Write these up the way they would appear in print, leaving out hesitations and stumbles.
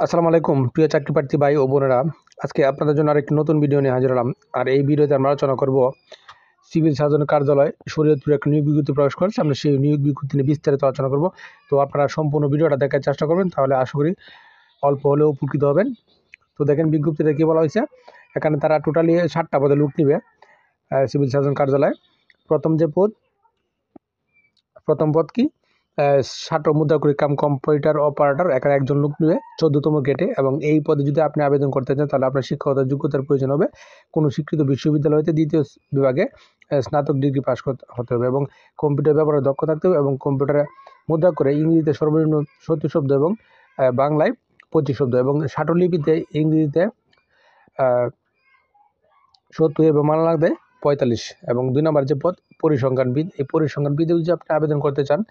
আসসালামু আলাইকুম প্রিয় চাকরি প্রার্থী ভাই ও বোনেরা, আজকে আপনাদের জন্য আরেকটি নতুন ভিডিও নিয়ে হাজির হলাম। আর এই ভিডিওতে আমরা আলোচনা করব সিভিল সার্জন কার্যালয় শরীয়তপুরে একটা নিয়োগ বিজ্ঞপ্তি প্রকাশ করেছে। আমরা সেই নিয়োগ বিজ্ঞপ্তি নিয়ে বিস্তারিত আলোচনা করব। তো আপনারা সম্পূর্ণ ভিডিওটা দেখার চেষ্টা করবেন, তাহলে আশা করি অল্প হলেও উপকৃত হবেন। তো দেখেন বিজ্ঞপ্তিতে কী বলা হয়েছে। এখানে তারা টোটালি 7টা পদে লোক নিবে সিভিল সার্জন কার্যালয়। প্রথম পদ কি 60 মুদ্রাকরী কাম কম্পিউটার অপারেটর, এখানে একজন লোক নিবে 14তম গেটে। এবং এই পদে যদি আপনি আবেদন করতে চান তাহলে আপনার শিক্ষাগত যোগ্যতার প্রয়োজন হবে। কোনো স্বীকৃত বিশ্ববিদ্যালয় হতে দ্বিতীয় বিভাগে স্নাতক ডিগ্রি পাস হতে হবে এবং কম্পিউটার ব্যবহারে দক্ষ থাকতে হবে এবং কম্পিউটারে মুদ্রা করে ইংরেজিতে সর্বনিম্ন 70 শব্দ এবং বাংলায় 25 শব্দ এবং লিপিতে ইংরেজিতে 70 এবং বাংলা লাগবে 45। এবং 2 নম্বর যে পদ পরিসংখ্যানবিদ, এই পরিসংখ্যানবিদে যদি আপনি আবেদন করতে চান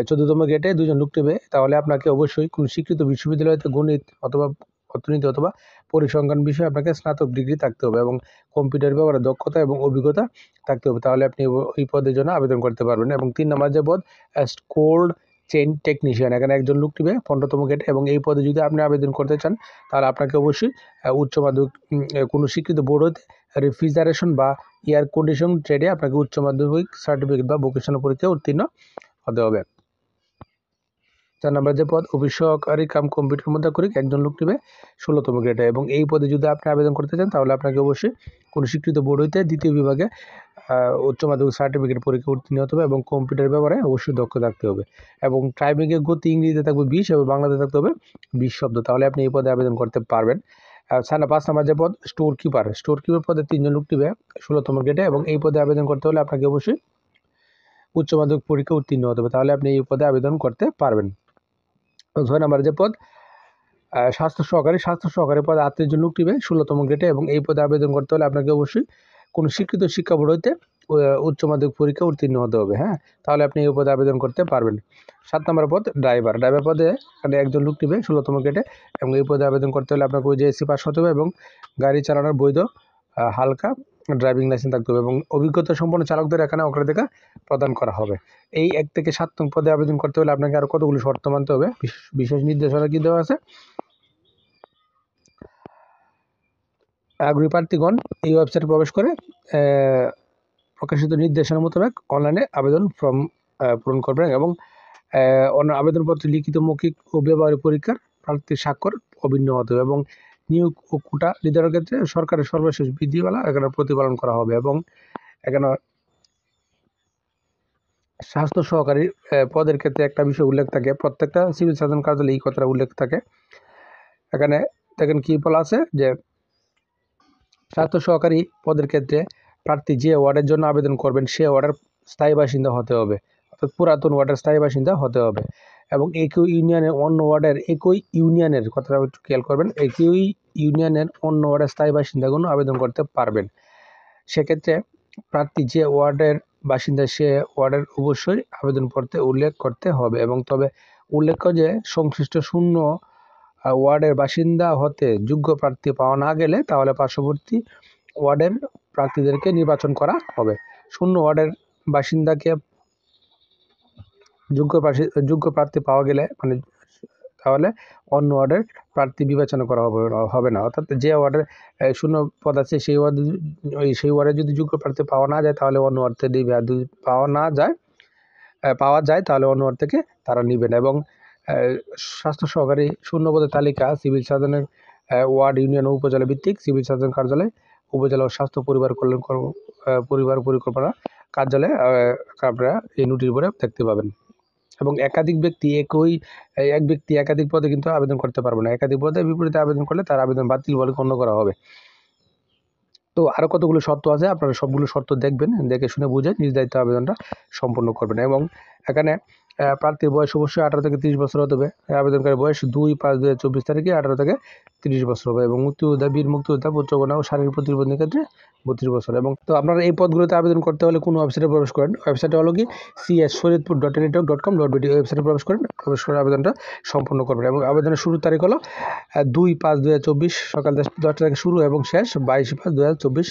14তম গেটে 2জন লোক নেবে, তাহলে আপনাকে অবশ্যই কোনো স্বীকৃত বিশ্ববিদ্যালয়তে গণিত অথবা অর্থনীতি অথবা পরিসংখ্যান বিষয়ে আপনাকে স্নাতক ডিগ্রি থাকতে হবে এবং কম্পিউটার ব্যবহারে দক্ষতা এবং অভিজ্ঞতা থাকতে হবে, তাহলে আপনি ওই পদের জন্য আবেদন করতে পারবেন। এবং 3 নম্বর যে পদ কোল্ড চেইন টেকনিশিয়ান, এখানে একজন লোক নেবে 15তম গেটে এবং এই পদে যদি আপনি আবেদন করতে চান তাহলে আপনাকে অবশ্যই উচ্চ মাধ্যমিক কোনো স্বীকৃত বোর্ড হতে রেফ্রিজারেশন বা এয়ার কন্ডিশন ট্রেডে আপনাকে উচ্চ মাধ্যমিক সার্টিফিকেট বা ভোকেশনাল পরীক্ষায় উত্তীর্ণ হতে হবে। 4 নম্বর যে পদ অফিস সহকারী কাম কম্পিউটার মুদ্রাকরী, একজন লোক নেবে 16তম গ্রেডে এবং এই পদে যদি আপনি আবেদন করতে চান তাহলে আপনাকে অবশ্যই কোনো স্বীকৃত বোর্ড হইতে দ্বিতীয় বিভাগে উচ্চ মাধ্যমিক সার্টিফিকেট পরীক্ষা উত্তীর্ণ হতে হবে এবং কম্পিউটার ব্যবহারে অবশ্যই দক্ষ থাকতে হবে এবং টাইপিংয়ের গতি ইংরেজিতে থাকবে 20 এবং বাংলাতে থাকতে হবে 20 শব্দ, তাহলে আপনি এই পদে আবেদন করতে পারবেন। 5 নম্বর যে পদ স্টোর কিপার পদে 3জন লোক নেবে 16তম গ্রেডে এবং এই পদে আবেদন করতে হলে আপনাকে অবশ্যই উচ্চ মাধ্যমিক পরীক্ষা উত্তীর্ণ হতে হবে, তাহলে আপনি এই পদে আবেদন করতে পারবেন। 6 নম্বর যে পদ স্বাস্থ্য সহকারী পদে 38 জন লোক নিবে 16তম গ্রেডে এবং এই পদে আবেদন করতে হলে আপনাকে অবশ্যই কোনো স্বীকৃত শিক্ষা বোর্ড হইতে উচ্চ মাধ্যমিক পরীক্ষা উত্তীর্ণ হতে হবে, তাহলে আপনি এই পদে আবেদন করতে পারবেন। 7 নম্বর পদ ড্রাইভার পদে এখানে একজন লোক নিবে 16তম গ্রেডে এবং এই পদে আবেদন করতে হলে আপনাকে ওজেএসসি পাস হতে হবে এবং গাড়ি চালানোর বৈধ হালকা ড্রাইভিং লাইসেন্স থাকতে হবে এবং অভিজ্ঞতা সম্পন্ন চালকদের এখানে অগ্রাধিকার প্রদান করা হবে। এই 1 থেকে 7 নং পদে আবেদন করতে হলে আপনাকে আরও কতগুলো শর্ত মানতে হবে, বিশেষ নির্দেশনা কি দেওয়া আছে। আগ্রহী প্রার্থীগণ এই ওয়েবসাইটে প্রবেশ করে প্রকাশিত নির্দেশনা মোতাবেক অনলাইনে আবেদন ফর্ম পূরণ করবেন এবং আবেদনপত্রে লিখিত মৌখিক ও ব্যবহারিক পরীক্ষার প্রার্থীর স্বাক্ষর অভিন্ন হতে হবে এবং নিয়োগ ও কোটা নির্ধারণের ক্ষেত্রে সরকারের সর্বশেষ বিধিমালা এখানে প্রতিপালন করা হবে এবং এখানে স্বাস্থ্য সহকারী পদের ক্ষেত্রে একটা বিষয় উল্লেখ থাকে, প্রত্যেকটা সিভিল সার্জন কার্যালয়ে এই কথাটা উল্লেখ থাকে। এখানে দেখেন কি বলা আছে যে স্বাস্থ্য সহকারী পদের ক্ষেত্রে প্রার্থী যে ওয়ার্ডের জন্য আবেদন করবেন সে ওয়ার্ডের স্থায়ী বাসিন্দা হতে হবে, অর্থাৎ পুরাতন ওয়ার্ডের স্থায়ী বাসিন্দা হতে হবে এবং একই ইউনিয়নের কথাটা একটু খেয়াল করবেন, একই ইউনিয়নের অন্য ওয়ার্ডের স্থায়ী বাসিন্দাগুলো আবেদন করতে পারবেন। সেক্ষেত্রে প্রার্থী যে ওয়ার্ডের বাসিন্দা সে ওয়ার্ডের অবশ্যই আবেদনপত্রে উল্লেখ করতে হবে এবং তবে উল্লেখ্য যে সংশ্লিষ্ট শূন্য ওয়ার্ডের বাসিন্দা হতে যোগ্য প্রার্থী পাওয়া না গেলে তাহলে পার্শ্ববর্তী ওয়ার্ডের প্রার্থীদেরকে নির্বাচন করা হবে। শূন্য ওয়ার্ডের বাসিন্দাকে যোগ্য প্রার্থী পাওয়া গেলে তাহলে অন্য ওয়ার্ডের প্রার্থী বিবেচনা করা হবে না, অর্থাৎ যে ওয়ার্ডের শূন্য পদ আছে সেই ওয়ার্ডে যদি যোগ্য প্রার্থী পাওয়া না যায় তাহলে অন্য ওয়ার্ড থেকে নিবে, আর যদি পাওয়া যায় তাহলে অন্য ওয়ার্ড থেকে তারা নিবে না। এবং স্বাস্থ্য সহকারী শূন্য পদের তালিকা সিভিল সার্জনের ওয়ার্ড ইউনিয়ন ও উপজেলা ভিত্তিক সিভিল সার্জন কার্যালয়, উপজেলা ও স্বাস্থ্য পরিবার পরিকল্পনা কার্যালয়ে আপনারা এই নোটিশ বোর্ডে দেখতে পাবেন। এবং এক ব্যক্তি একাধিক পদে কিন্তু আবেদন করতে পারবে না, একাধিক পদে বিপরীতে আবেদন করলে তার আবেদন বাতিল বলে গণ্য করা হবে। তো আরও কতগুলো শর্ত আছে, আপনারা সবগুলো শর্ত দেখবেন, দেখে শুনে বুঝে নিজ দায়িত্ব আবেদনটা সম্পন্ন করবেন। এবং এখানে প্রার্থীর বয়স অবশ্যই 18 থেকে 30 বছর হতে হবে, আবেদনকারীর বয়স 2/5/2024 তারিখে 18 থেকে 30 বছর হবে এবং মুক্তিযোদ্ধা, বীর মুক্তিযোদ্ধা, পুত্রকন্যা ও শারীরিক প্রতিবন্ধীর ক্ষেত্রে 32 বছর। এবং তো আপনারা এই পদগুলোতে আবেদন করতে হলে কোন ওয়েবসাইটে প্রবেশ করেন, ওয়েবসাইটে হলো কি cs.shoriatpur.network.com.bd, ওয়েবসাইটে প্রবেশ করে আবেদনটা সম্পন্ন করবেন এবং আবেদনের শুরুর তারিখ হলো 2/5/2024 সকাল 10টা থেকে শুরু এবং শেষ 22/5/2024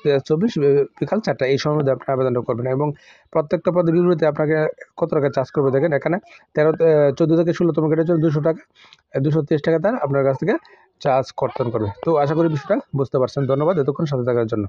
2024 বিকাল 4টা এই সময়ের মধ্যে আপনি আবেদনটা করবেন। এবং প্রত্যেকটা পদের বিপরীতে আপনাকে কত টাকা চার্জ করবে দেখেন, এখানে 14 থেকে 16তম গ্রেডের জন্য 200 টাকা, 230 টাকা তার আপনার কাছ থেকে চার্জ কর্তন করবে। তো আশা করি বিষয়টা বুঝতে পারছেন। ধন্যবাদ এতক্ষণ সাথে থাকার জন্য।